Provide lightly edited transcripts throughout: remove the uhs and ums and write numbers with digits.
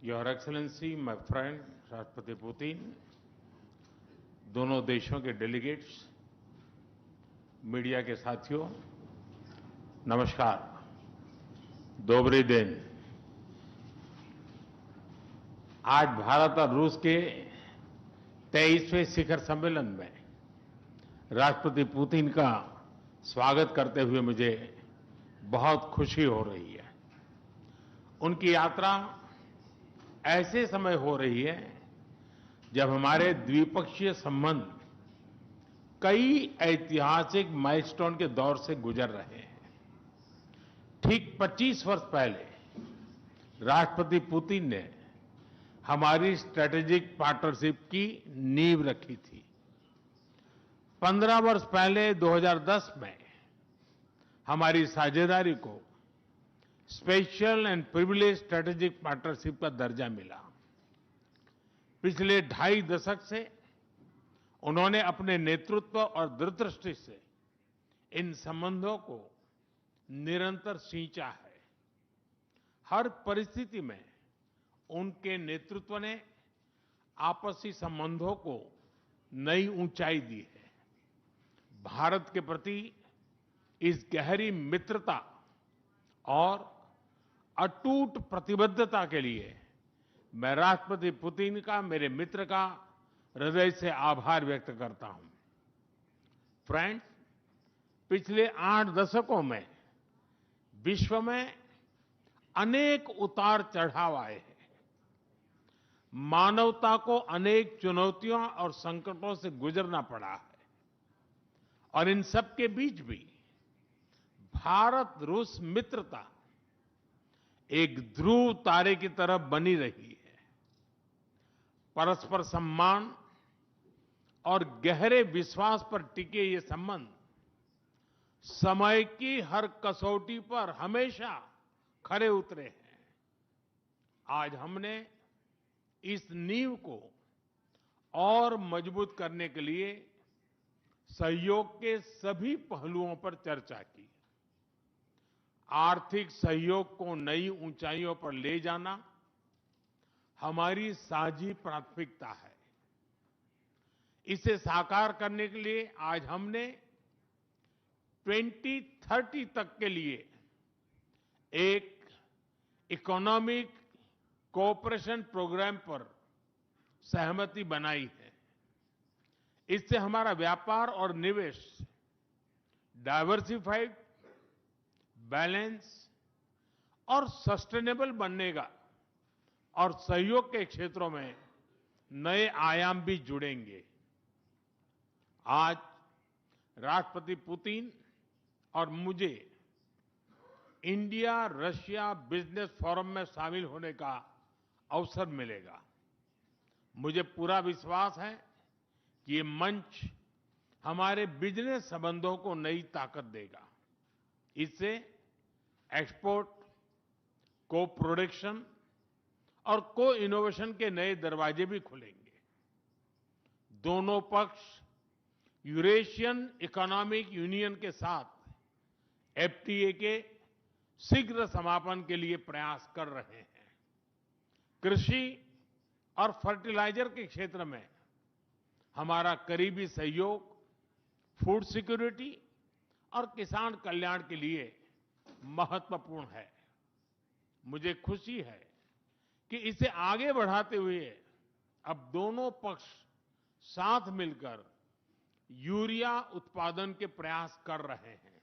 Your excellency, my friend राष्ट्रपति Putin, दोनों देशों के डेलीगेट्स, मीडिया के साथियों, नमस्कार। दोबरी दिन। आज भारत और रूस के 23वें शिखर सम्मेलन में राष्ट्रपति पुतिन का स्वागत करते हुए मुझे बहुत खुशी हो रही है। उनकी यात्रा ऐसे समय हो रही है जब हमारे द्विपक्षीय संबंध कई ऐतिहासिक माइलस्टोन के दौर से गुजर रहे हैं। ठीक 25 वर्ष पहले राष्ट्रपति पुतिन ने हमारी स्ट्रेटेजिक पार्टनरशिप की नींव रखी थी। 15 वर्ष पहले 2010 में हमारी साझेदारी को special and privilege strategic partnership का दर्जा मिला। पिछले 2.5 दशक से उन्होंने अपने नेतृत्व और दूरदृष्टि से इन संबंधों को निरंतर सींचा है। हर परिस्थिति में उनके नेतृत्व ने आपसी संबंधों को नई ऊंचाई दी है। भारत के प्रति इस गहरी मित्रता और अटूट प्रतिबद्धता के लिए मैं राष्ट्रपति पुतिन का, मेरे मित्र का हृदय से आभार व्यक्त करता हूं। फ्रेंड्स, पिछले 8 दशकों में विश्व में अनेक उतार चढ़ाव आए हैं। मानवता को अनेक चुनौतियों और संकटों से गुजरना पड़ा है और इन सब के बीच भी भारत रूस मित्रता एक ध्रुव तारे की तरह बनी रही है। परस्पर सम्मान और गहरे विश्वास पर टिके ये संबंध समय की हर कसौटी पर हमेशा खरे उतरे हैं। आज हमने इस नींव को और मजबूत करने के लिए सहयोग के सभी पहलुओं पर चर्चा की। आर्थिक सहयोग को नई ऊंचाइयों पर ले जाना हमारी साझी प्राथमिकता है। इसे साकार करने के लिए आज हमने 2030 तक के लिए एक इकोनॉमिक कोऑपरेशन प्रोग्राम पर सहमति बनाई है। इससे हमारा व्यापार और निवेश डाइवर्सिफाइड, बैलेंस और सस्टेनेबल बनेगा और सहयोग के क्षेत्रों में नए आयाम भी जुड़ेंगे। आज राष्ट्रपति पुतिन और मुझे इंडिया रशिया बिजनेस फोरम में शामिल होने का अवसर मिलेगा। मुझे पूरा विश्वास है कि ये मंच हमारे बिजनेस संबंधों को नई ताकत देगा। इससे एक्सपोर्ट, को प्रोडक्शन और को इनोवेशन के नए दरवाजे भी खुलेंगे। दोनों पक्ष यूरेशियन इकोनॉमिक यूनियन के साथ एफटीए के शीघ्र समापन के लिए प्रयास कर रहे हैं। कृषि और फर्टिलाइजर के क्षेत्र में हमारा करीबी सहयोग फूड सिक्योरिटी और किसान कल्याण के लिए महत्वपूर्ण है। मुझे खुशी है कि इसे आगे बढ़ाते हुए अब दोनों पक्ष साथ मिलकर यूरिया उत्पादन के प्रयास कर रहे हैं।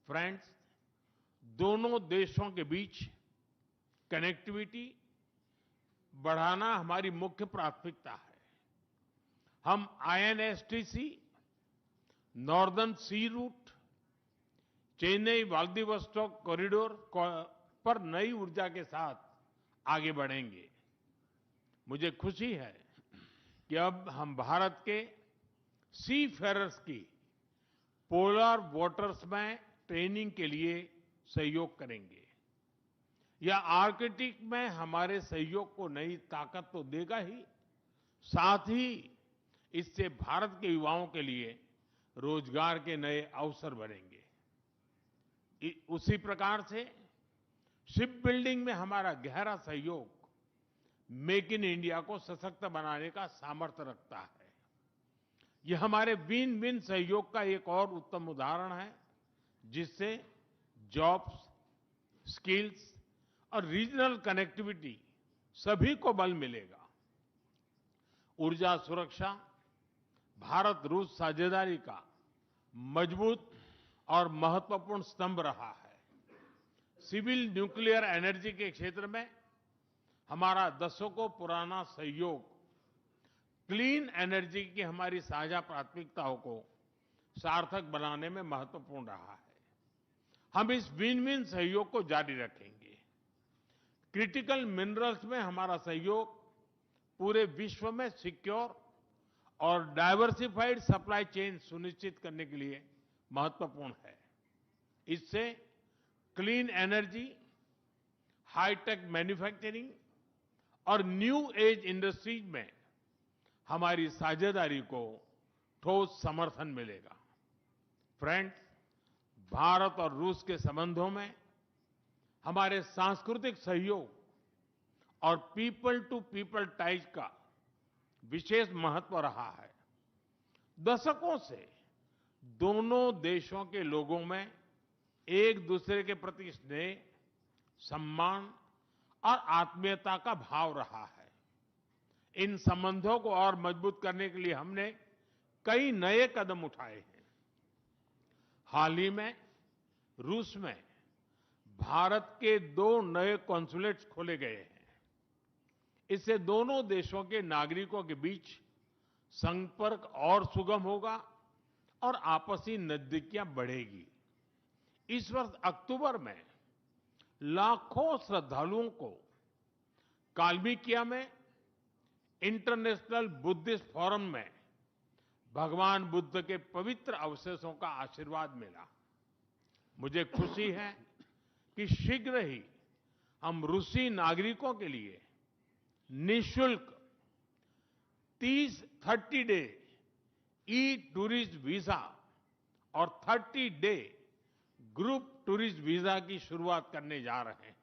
फ्रेंड्स, दोनों देशों के बीच कनेक्टिविटी बढ़ाना हमारी मुख्य प्राथमिकता है। हम आईएनएसटीसी, नॉर्दर्न सी रूट, चेन्नई व्लादिवोस्टोक कॉरिडोर पर नई ऊर्जा के साथ आगे बढ़ेंगे। मुझे खुशी है कि अब हम भारत के सी फेरर्स की पोलर वाटर्स में ट्रेनिंग के लिए सहयोग करेंगे। यह आर्कटिक में हमारे सहयोग को नई ताकत तो देगा ही, साथ ही इससे भारत के युवाओं के लिए रोजगार के नए अवसर बनेंगे। उसी प्रकार से शिप बिल्डिंग में हमारा गहरा सहयोग मेक इन इंडिया को सशक्त बनाने का सामर्थ्य रखता है। यह हमारे विन विन सहयोग का एक और उत्तम उदाहरण है, जिससे जॉब्स, स्किल्स और रीजनल कनेक्टिविटी सभी को बल मिलेगा। ऊर्जा सुरक्षा भारत रूस साझेदारी का मजबूत और महत्वपूर्ण स्तंभ रहा है। सिविल न्यूक्लियर एनर्जी के क्षेत्र में हमारा दशकों पुराना सहयोग क्लीन एनर्जी की हमारी साझा प्राथमिकताओं को सार्थक बनाने में महत्वपूर्ण रहा है। हम इस विन विन सहयोग को जारी रखेंगे। क्रिटिकल मिनरल्स में हमारा सहयोग पूरे विश्व में सिक्योर और डाइवर्सिफाइड सप्लाई चेन सुनिश्चित करने के लिए महत्वपूर्ण है। इससे क्लीन एनर्जी, हाईटेक मैन्युफैक्चरिंग और न्यू एज इंडस्ट्रीज में हमारी साझेदारी को ठोस समर्थन मिलेगा। फ्रेंड्स, भारत और रूस के संबंधों में हमारे सांस्कृतिक सहयोग और पीपल टू पीपल टाइज का विशेष महत्व रहा है। दशकों से दोनों देशों के लोगों में एक दूसरे के प्रति स्नेह, सम्मान और आत्मीयता का भाव रहा है। इन संबंधों को और मजबूत करने के लिए हमने कई नए कदम उठाए हैं। हाल ही में रूस में भारत के 2 नए कॉन्सुलेट्स खोले गए हैं। इससे दोनों देशों के नागरिकों के बीच संपर्क और सुगम होगा और आपसी नजदीकियां बढ़ेगी। इस वर्ष अक्टूबर में लाखों श्रद्धालुओं को काल्मिकिया में इंटरनेशनल बुद्धिस्ट फोरम में भगवान बुद्ध के पवित्र अवशेषों का आशीर्वाद मिला। मुझे खुशी है कि शीघ्र ही हम रूसी नागरिकों के लिए निःशुल्क 30 डे ई टूरिस्ट वीजा और 30 डे ग्रुप टूरिस्ट वीजा की शुरुआत करने जा रहे हैं।